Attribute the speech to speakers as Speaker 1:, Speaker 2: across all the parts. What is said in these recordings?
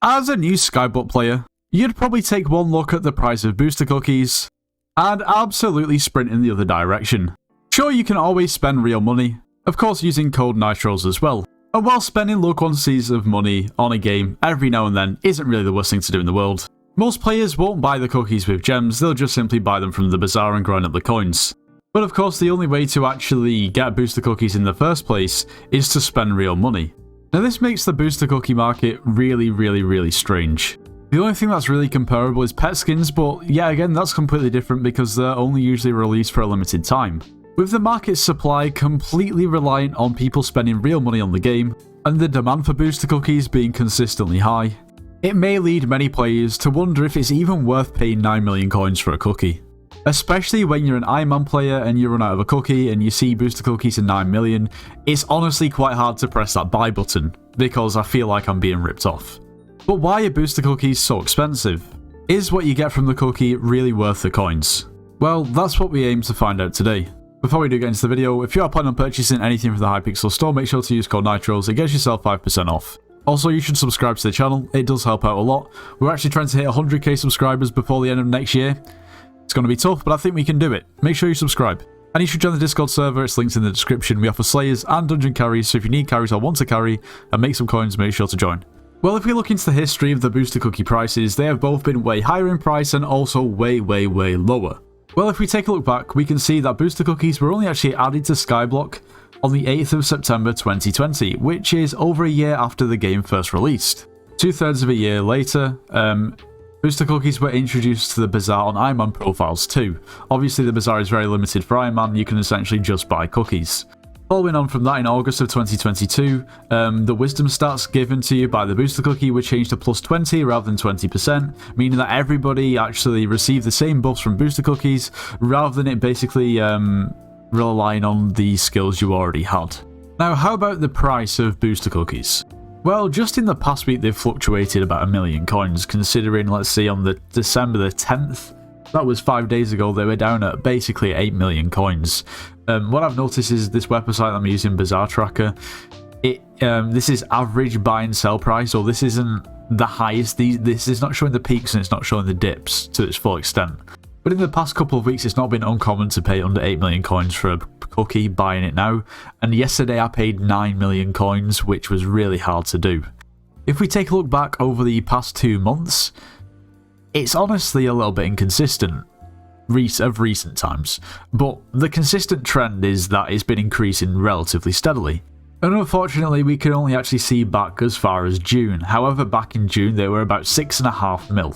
Speaker 1: As a new Skyblock player, you'd probably take one look at the price of booster cookies and absolutely sprint in the other direction. Sure, you can always spend real money, of course using code nitros as well, and while spending low quantities of money on a game every now and then isn't really the worst thing to do in the world. Most players won't buy the cookies with gems, they'll just simply buy them from the bazaar and grind up the coins. But of course the only way to actually get booster cookies in the first place is to spend real money. Now this makes the booster cookie market really strange. The only thing that's really comparable is pet skins, but yeah, again, that's completely different because they're only usually released for a limited time. With the market supply completely reliant on people spending real money on the game, and the demand for booster cookies being consistently high, it may lead many players to wonder if it's even worth paying 9 million coins for a cookie. Especially when you're an Iron Man player and you run out of a cookie and you see booster cookies in 9 million, it's honestly quite hard to press that buy button, because I feel like I'm being ripped off. But why are booster cookies so expensive? Is what you get from the cookie really worth the coins? Well, that's what we aim to find out today. Before we do get into the video, if you are planning on purchasing anything from the Hypixel store, make sure to use code NITROS, it gets yourself 5% off. Also, you should subscribe to the channel, it does help out a lot. We're actually trying to hit 100k subscribers before the end of next year. It's going to be tough, but I think we can do it. Make sure you subscribe. And you should join the Discord server, it's linked in the description. We offer slayers and dungeon carries, so if you need carries or want to carry and make some coins, make sure to join. Well, if we look into the history of the booster cookie prices, they have both been way higher in price and also way lower. Well, if we take a look back, we can see that booster cookies were only actually added to Skyblock on the 8th of September 2020, which is over a year after the game first released. 2/3 of a year later, booster cookies were introduced to the bazaar on Iron Man profiles too. Obviously the bazaar is very limited for Iron Man, you can essentially just buy cookies. Following on from that, in August of 2022, the wisdom stats given to you by the booster cookie were changed to +20 rather than 20%, meaning that everybody actually received the same buffs from booster cookies, rather than it basically relying on the skills you already had. Now, how about the price of booster cookies? Well, just in the past week they've fluctuated about 1 million coins, considering, let's see, on the December the 10th, that was 5 days ago, they were down at basically 8 million coins. What I've noticed is this website I'm using, Bazaar Tracker, this is average buy and sell price, or this isn't the highest, this is not showing the peaks and it's not showing the dips to its full extent. But in the past couple of weeks it's not been uncommon to pay under 8 million coins for a cookie, buying it now, and yesterday I paid 9 million coins, which was really hard to do. If we take a look back over the past 2 months, it's honestly a little bit inconsistent of recent times, but the consistent trend is that it's been increasing relatively steadily. And unfortunately we can only actually see back as far as June, however back in June they were about 6.5 mil.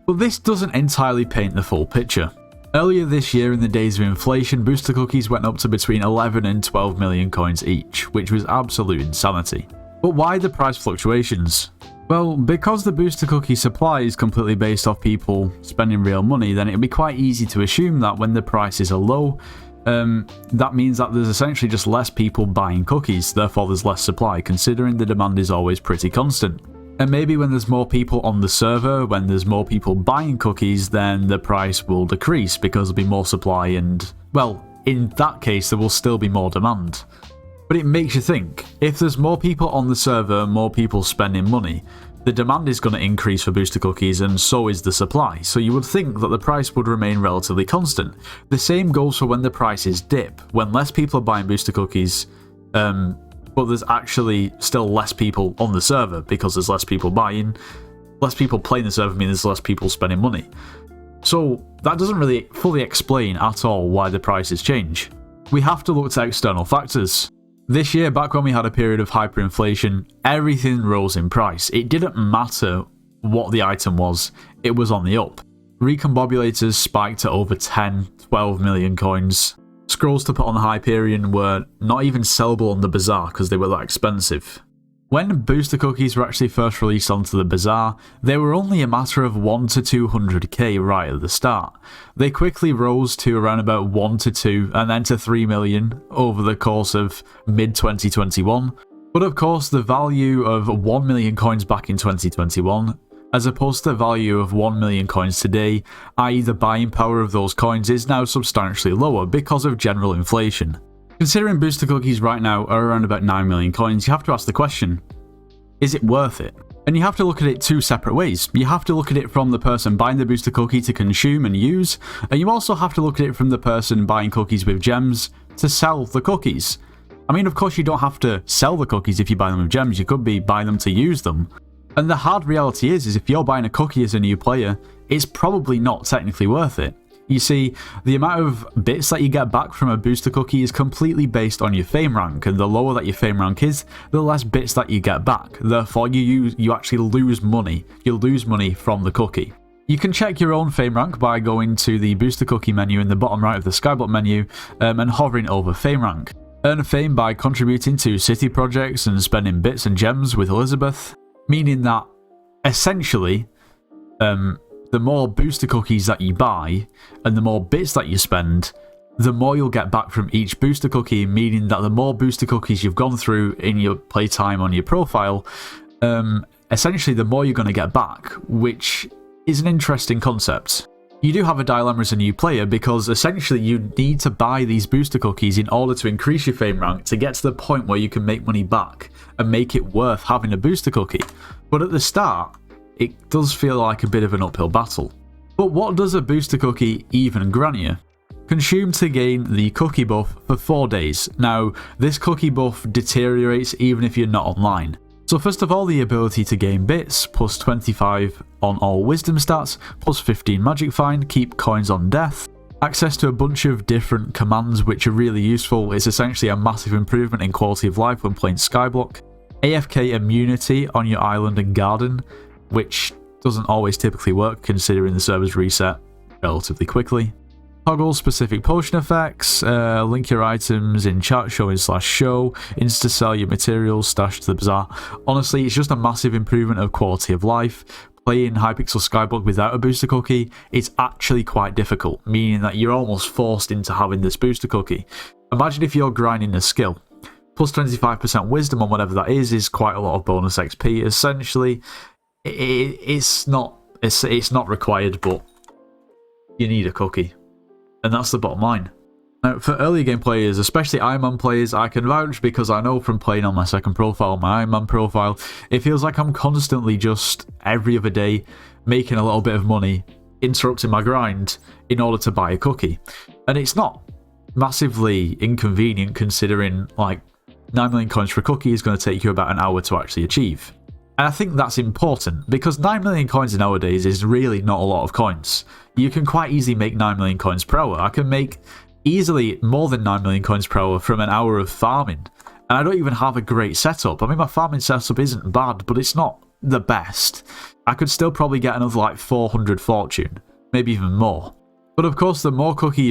Speaker 1: But this doesn't entirely paint the full picture. Earlier this year, in the days of inflation, booster cookies went up to between 11 and 12 million coins each, which was absolute insanity. But why the price fluctuations? Well, because the booster cookie supply is completely based off people spending real money, then it'd be quite easy to assume that when the prices are low, that means that there's essentially just less people buying cookies, therefore there's less supply, considering the demand is always pretty constant. And maybe when there's more people on the server, when there's more people buying cookies, then the price will decrease because there'll be more supply and, well, in that case there will still be more demand. But it makes you think, if there's more people on the server, more people spending money, the demand is going to increase for booster cookies and so is the supply, so you would think that the price would remain relatively constant. The same goes for when the prices dip, when less people are buying booster cookies, but there's actually still less people on the server because there's less people buying, less people playing the server means there's less people spending money. So that doesn't really fully explain at all why the prices change. We have to look to external factors. This year, back when we had a period of hyperinflation, everything rose in price. It didn't matter what the item was, it was on the up. Recombobulators spiked to over 10-12 million coins. Scrolls to put on the Hyperion were not even sellable on the bazaar because they were that expensive. When booster cookies were actually first released onto the bazaar, they were only a matter of 1 to 200k right at the start. They quickly rose to around about 1 to 2 and then to 3 million over the course of mid-2021. But of course the value of 1 million coins back in 2021, as opposed to the value of 1 million coins today, i.e. the buying power of those coins is now substantially lower because of general inflation. Considering booster cookies right now are around about 9 million coins, you have to ask the question, is it worth it? And you have to look at it two separate ways. You have to look at it from the person buying the booster cookie to consume and use, and you also have to look at it from the person buying cookies with gems to sell the cookies. I mean, of course you don't have to sell the cookies if you buy them with gems, you could be buying them to use them. And the hard reality is if you're buying a cookie as a new player, it's probably not technically worth it. You see, the amount of bits that you get back from a booster cookie is completely based on your fame rank, and the lower that your fame rank is, the less bits that you get back. Therefore, you actually lose money. You lose money from the cookie. You can check your own fame rank by going to the booster cookie menu in the bottom right of the Skyblock menu and hovering over fame rank. Earn fame by contributing to city projects and spending bits and gems with Elizabeth, meaning that essentially, the more booster cookies that you buy and the more bits that you spend, the more you'll get back from each booster cookie, meaning that the more booster cookies you've gone through in your playtime on your profile, essentially the more you're going to get back, which is an interesting concept. You do have a dilemma as a new player because essentially you need to buy these booster cookies in order to increase your fame rank to get to the point where you can make money back and make it worth having a booster cookie. But at the start, it does feel like a bit of an uphill battle. But what does a booster cookie even grant you? Consume to gain the cookie buff for 4 days. Now, this cookie buff deteriorates even if you're not online. So first of all, the ability to gain bits, plus 25 on all wisdom stats, plus 15 magic find, keep coins on death. Access to a bunch of different commands which are really useful. It's essentially a massive improvement in quality of life when playing Skyblock. AFK immunity on your island and garden, which doesn't always typically work considering the servers reset relatively quickly. Toggle specific potion effects, link your items in chat showing/show, insta sell your materials, stash to the bazaar. Honestly, it's just a massive improvement of quality of life. Playing Hypixel Skyblock without a booster cookie, it's actually quite difficult, meaning that you're almost forced into having this booster cookie. Imagine if you're grinding a skill. Plus 25% wisdom on whatever that is quite a lot of bonus XP. Essentially, it's not required, but you need a cookie. And that's the bottom line. Now, for earlier game players, especially Iron Man players, I can vouch because I know from playing on my second profile, my Iron Man profile, it feels like I'm constantly just every other day making a little bit of money, interrupting my grind in order to buy a cookie. And it's not massively inconvenient considering like 9 million coins for a cookie is going to take you about an hour to actually achieve. And I think that's important because 9 million coins nowadays is really not a lot of coins. You can quite easily make 9 million coins per hour. I can make easily more than 9 million coins per hour from an hour of farming. And I don't even have a great setup. I mean, my farming setup isn't bad, but it's not the best. I could still probably get another like 400 fortune, maybe even more. But of course, the more cookies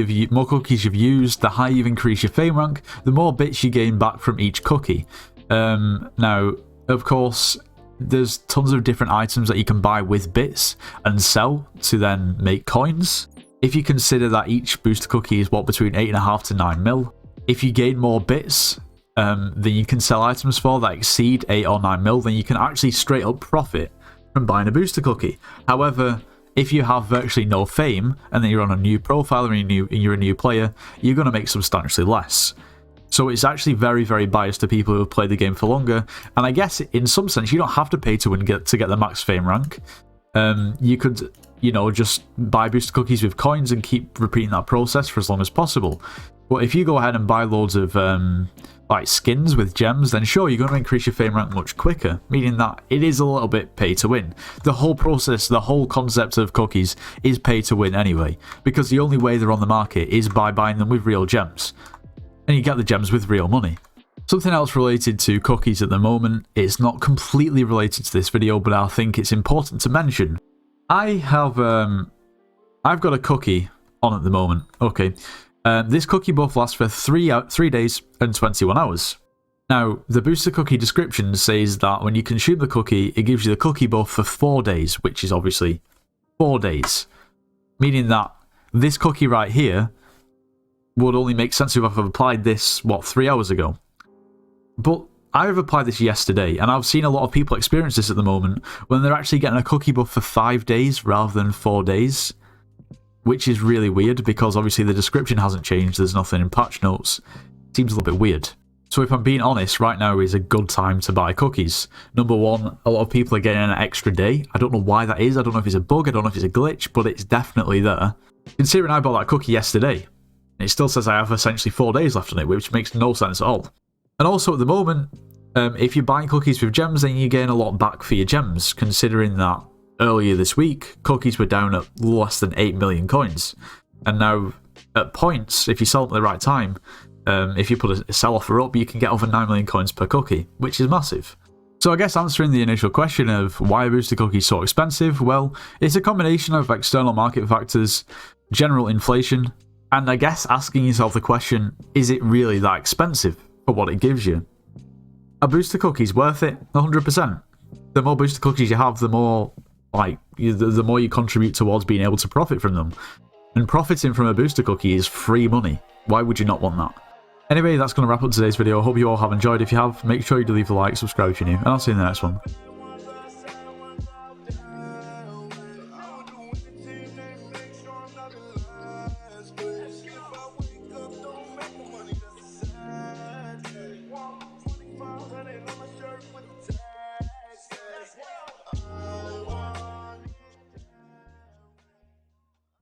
Speaker 1: you've used, the higher you've increased your fame rank, the more bits you gain back from each cookie. Now, of course, there's tons of different items that you can buy with bits and sell to then make coins. If you consider that each booster cookie is what, between 8.5 to 9 mil, if you gain more bits then you can sell items for that exceed 8 or 9 mil, then you can actually straight up profit from buying a booster cookie. However, if you have virtually no fame and then you're on a new profile and you're a new player, you're going to make substantially less. So it's actually very, very biased to people who have played the game for longer. And I guess in some sense, you don't have to pay to win to get the max fame rank. You could, just buy booster cookies with coins and keep repeating that process for as long as possible. But if you go ahead and buy loads of like skins with gems, then sure, you're going to increase your fame rank much quicker, meaning that it is a little bit pay to win. The whole process, the whole concept of cookies is pay to win anyway, because the only way they're on the market is by buying them with real gems. And you get the gems with real money. Something else related to cookies at the moment, it's not completely related to this video, but I think it's important to mention. I've got a cookie on at the moment. Okay, this cookie buff lasts for 3 days and 21 hours. Now, the booster cookie description says that when you consume the cookie, it gives you the cookie buff for 4 days, which is obviously 4 days. Meaning that this cookie right here would only make sense if I've applied this, 3 hours ago. But I've applied this yesterday, and I've seen a lot of people experience this at the moment when they're actually getting a cookie buff for 5 days rather than 4 days, which is really weird because obviously the description hasn't changed, there's nothing in patch notes. Seems a little bit weird. So if I'm being honest, right now is a good time to buy cookies. Number one, a lot of people are getting an extra day. I don't know why that is. I don't know if it's a bug. I don't know if it's a glitch, but it's definitely there. Considering I bought that cookie yesterday, it still says I have essentially 4 days left on it, which makes no sense at all. And also at the moment, if you're buying cookies with gems, then you gain a lot back for your gems, considering that earlier this week, cookies were down at less than 8 million coins. And now, at points, if you sell them at the right time, if you put a sell offer up, you can get over 9 million coins per cookie, which is massive. So I guess answering the initial question of why are booster cookies so expensive, well, it's a combination of external market factors, general inflation, and I guess asking yourself the question, is it really that expensive for what it gives you? Are booster cookies worth it? 100%. The more booster cookies you have, the more you contribute towards being able to profit from them. And profiting from a booster cookie is free money. Why would you not want that? Anyway, that's going to wrap up today's video. I hope you all have enjoyed. If you have, make sure you do leave a like, subscribe if you're new, and I'll see you in the next one.